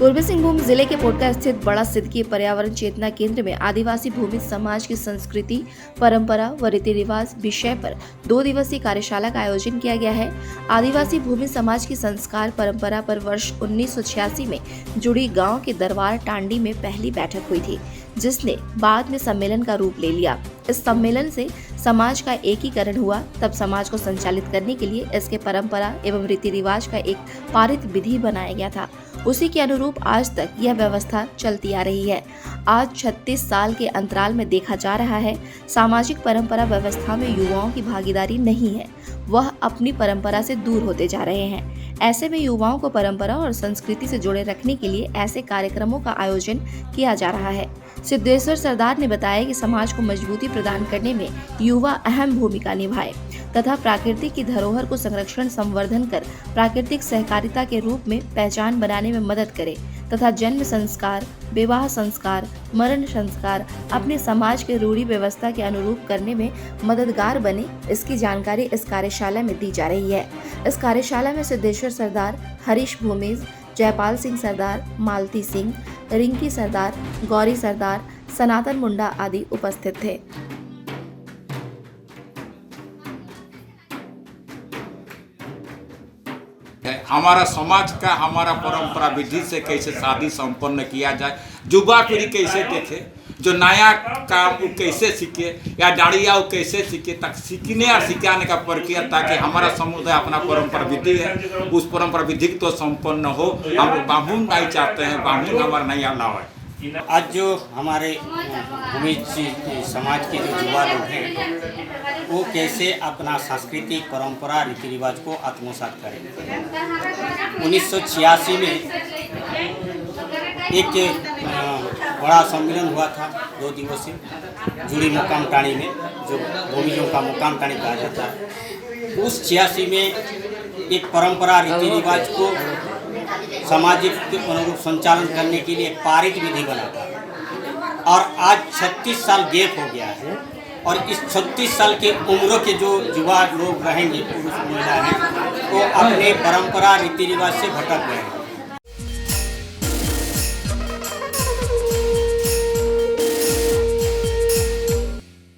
पूर्वी सिंहभूम जिले के पोटका स्थित बड़ा सिद्धकी पर्यावरण चेतना केंद्र में आदिवासी भूमि समाज की संस्कृति, परंपरा व रीति रिवाज विषय पर 2 दिवसीय कार्यशाला का आयोजन किया गया है। आदिवासी भूमि समाज की संस्कार परंपरा पर वर्ष 1986 में जुड़ी गांव के दरबार टांडी में पहली बैठक हुई थी, जिसने बाद में सम्मेलन का रूप ले लिया। इस सम्मेलन से समाज का एकीकरण हुआ। तब समाज को संचालित करने के लिए इसके परंपरा एवं रीति रिवाज का एक पारित विधि बनाया गया था। उसी के अनुरूप आज तक यह व्यवस्था चलती आ रही है। आज 36 साल के अंतराल में देखा जा रहा है, सामाजिक परंपरा व्यवस्था में युवाओं की भागीदारी नहीं है, वह अपनी परंपरा से दूर होते जा रहे हैं। ऐसे में युवाओं को परंपरा और संस्कृति से जोड़े रखने के लिए ऐसे कार्यक्रमों का आयोजन किया जा रहा है। सिद्धेश्वर सरदार ने बताया कि समाज को मजबूती प्रदान करने में युवा अहम भूमिका निभाए तथा प्राकृतिक की धरोहर को संरक्षण संवर्धन कर प्राकृतिक सहकारिता के रूप में पहचान बनाने में मदद करे तथा जन्म संस्कार, विवाह संस्कार, मरण संस्कार अपने समाज के रूढ़ि व्यवस्था के अनुरूप करने में मददगार बने। इसकी जानकारी इस कार्यशाला में दी जा रही है। इस कार्यशाला में सिद्धेश्वर सरदार, हरीश भूमेश, जयपाल सिंह सरदार, मालती सिंह, रिंकी सरदार, गौरी सरदार, सनातन मुंडा आदि उपस्थित थे। हमारा समाज का, हमारा परंपरा विधि से कैसे शादी संपन्न किया जाए, युवा पीढ़ी कैसे देखे, जो नया काम वो कैसे सीखे या डाड़िया वो कैसे सीखे, तक सीखने और सिखाने का प्रक्रिया, ताकि हमारा समुदाय अपना परंपरा विधि है उस परंपरा विधि तो संपन्न हो। हम बाहुन नहीं चाहते हैं, बाहुन हमारा नहीं अलाव है। आज जो हमारे भूमि समाज के जो युवा लोग हैं वो कैसे अपना सांस्कृतिक परंपरा रीति रिवाज को आत्मसात करें। 1986 में एक बड़ा सम्मेलन हुआ था 2 दिवसीय जुड़ी मुकाम टाणी में, जो भूमियों का मुकाम टाणी कहा जाता है। उस 86 में एक परंपरा रीति रिवाज को सामाजिक अनुरूप संचालन करने के लिए एक पारित विधि बना था और आज 36 साल गैप हो गया है और इस 36 साल के उम्र के जो युवा लोग रहेंगे, पुरुष महिला हैं, वो अपने परंपरा रीति रिवाज से भटक गए हैं।